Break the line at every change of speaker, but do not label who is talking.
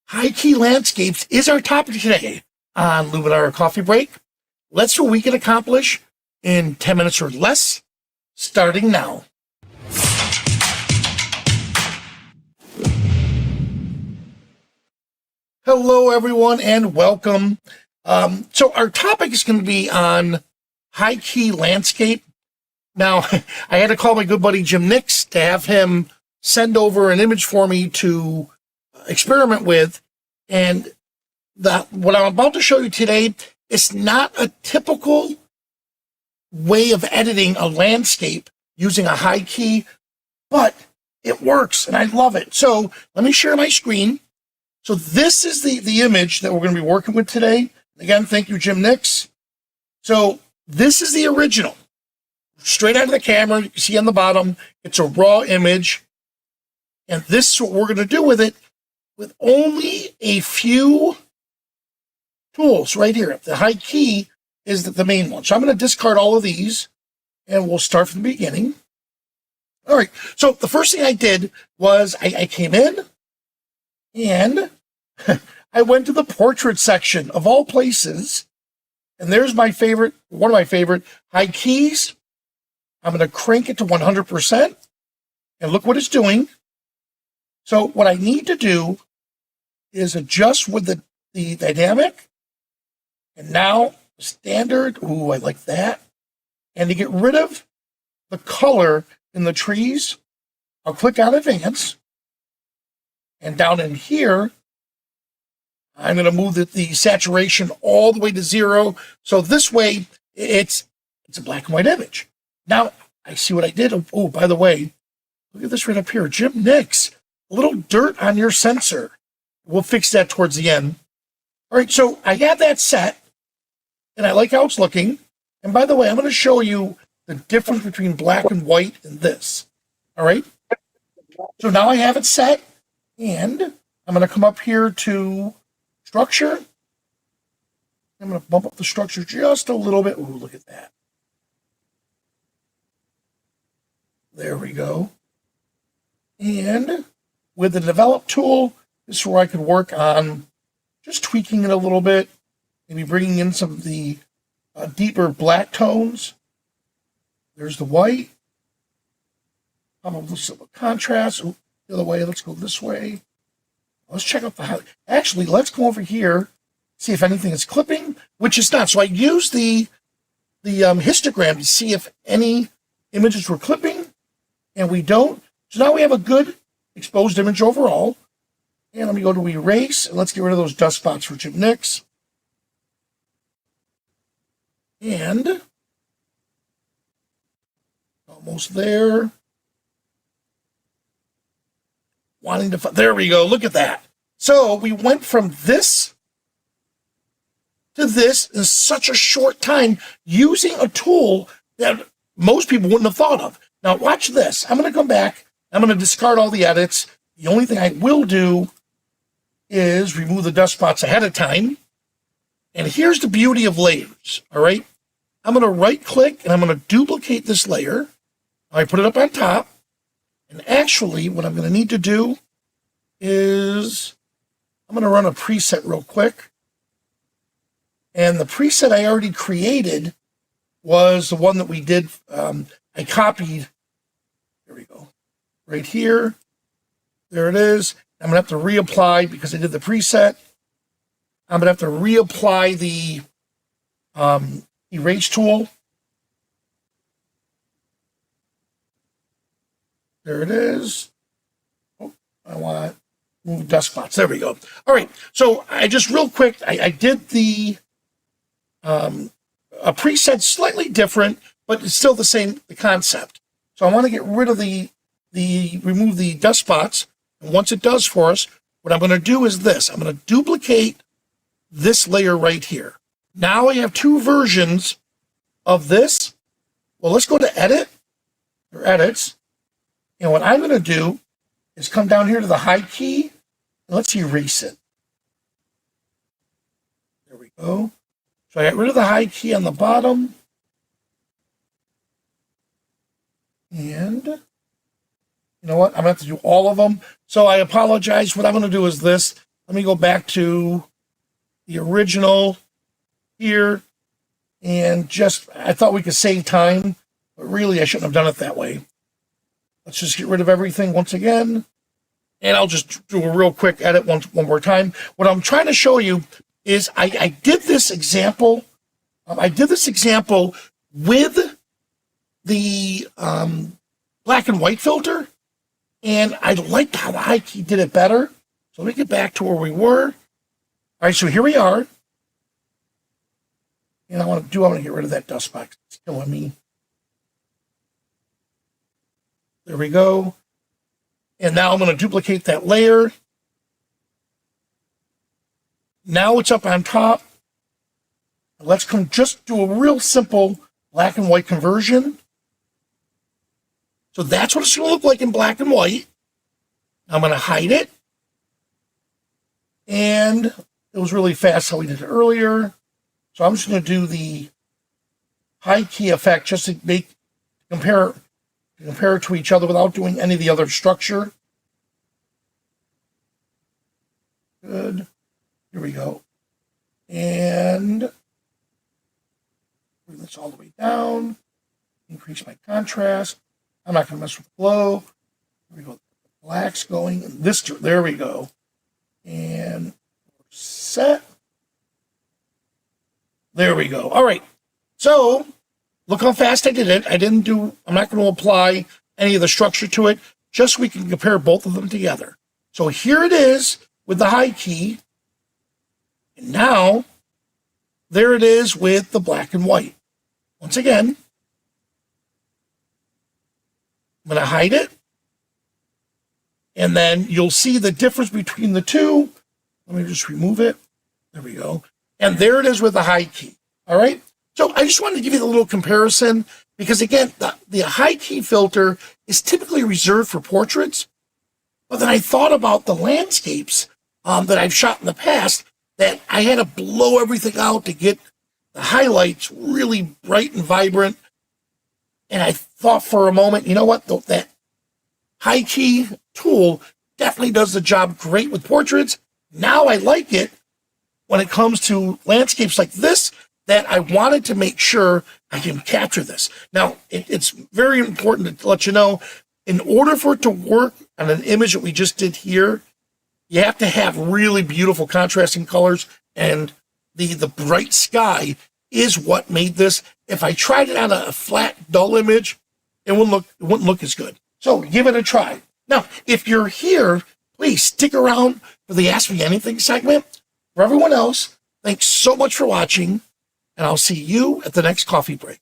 High key landscapes is our topic today on Luminar Coffee Break. Let's see what we can accomplish in 10 minutes or less, starting now. Hello, everyone, and welcome. So our topic is going to be on high key landscape. Now, I had to call my good buddy Jim Nix to have him send over an image for me to experiment with. And what I'm about to show you today is not a typical way of editing a landscape using a high key, but it works and I love it. So let me share my screen. So this is the image that we're going to be working with today. Again, thank you, Jim Nix. So this is the original. Straight out of the camera, you can see on the bottom, it's a raw image. And this is what we're going to do with it with only a few tools right here. The high key is the main one. So I'm going to discard all of these and we'll start from the beginning. All right. So the first thing I did was I came in and I went to the portrait section of all places. And there's my favorite, one of my favorite high keys. I'm going to crank it to 100% and look what it's doing. So what I need to do is adjust with the dynamic. And now standard, ooh, I like that. And to get rid of the color in the trees, I'll click on advance. And down in here, I'm going to move the saturation all the way to 0. So this way, it's a black and white image. Now, I see what I did. Oh, by the way, look at this right up here. Jim Nix, a little dirt on your sensor. We'll fix that towards the end. All right, so I have that set, and I like how it's looking. And by the way, I'm going to show you the difference between black and white and this. All right? So now I have it set, and I'm going to come up here to structure. I'm going to bump up the structure just a little bit. Ooh, look at that. There we go. And with the develop tool, this is where I could work on just tweaking it a little bit, maybe bringing in some of the deeper black tones. There's the white. I'm going to do a contrast. Ooh, the other way. Let's go this way. Let's check out the highlight. Actually, let's go over here, see if anything is clipping, which is not. So I use the histogram to see if any images were clipping, and we don't. So now we have a good exposed image overall. And let me go to erase, and let's get rid of those dust spots for Jim Nix. And almost there. Wanting to, there we go, look at that. So we went from this to this in such a short time using a tool that most people wouldn't have thought of. Now watch this. I'm going to come back. I'm going to discard all the edits. The only thing I will do is remove the dust spots ahead of time. And here's the beauty of layers, all right? I'm going to right-click, and I'm going to duplicate this layer. I put it up on top. And actually, what I'm going to need to do is I'm going to run a preset real quick. And the preset I already created was the one that we did. I copied. There we go. Right here. There it is. I'm going to have to reapply because I did the preset. I'm going to have to reapply the erase tool. There it is. Oh, I want to move dust spots. There we go. All right. So I just real quick, I did the a preset slightly different, but it's still the concept. So I want to get rid of remove the dust spots. And once it does for us, what I'm going to do is this. I'm going to duplicate this layer right here. Now I have two versions of this. Well, let's go to edit or edits. And what I'm going to do is come down here to the high key and let's erase it. There we go. So I got rid of the high key on the bottom. And you know what? I'm going to have to do all of them. So I apologize. What I'm going to do is this. Let me go back to the original here. And I thought we could save time, but really I shouldn't have done it that way. Let's just get rid of everything once again. And I'll just do a real quick edit one more time. What I'm trying to show you is I did this example. I did this example with the black and white filter, and I liked how the high key did it better. So let me get back to where we were. All right, so here we are. And I want to get rid of that dust box. It's killing me. There we go. And now I'm going to duplicate that layer. Now it's up on top. Let's just do a real simple black and white conversion. So that's what it's going to look like in black and white. I'm going to hide it. And it was really fast how we did it earlier. So I'm just going to do the high key effect just to compare it to each other without doing any of the other structure. Good. Here we go. And bring this all the way down. Increase my contrast. I'm not going to mess with glow. Here we go. Black's going in this. There we go. And we're set. There we go. All right. So look how fast I did it. I'm not going to apply any of the structure to it, just so we can compare both of them together. So here it is with the high key. And now there it is with the black and white. Once again, I'm going to hide it. And then you'll see the difference between the two. Let me just remove it. There we go. And there it is with the high key. All right. So I just wanted to give you a little comparison because, again, the high key filter is typically reserved for portraits. But then I thought about the landscapes that I've shot in the past that I had to blow everything out to get the highlights really bright and vibrant. And I thought for a moment, you know what? That high key tool definitely does the job great with portraits. Now I like it when it comes to landscapes like this, that I wanted to make sure I can capture this. Now, it's very important to let you know, in order for it to work on an image that we just did here, you have to have really beautiful contrasting colors, and the bright sky is what made this. If I tried it on a flat, dull image, it wouldn't look as good. So give it a try. Now, if you're here, please stick around for the Ask Me Anything segment. For everyone else, thanks so much for watching, and I'll see you at the next coffee break.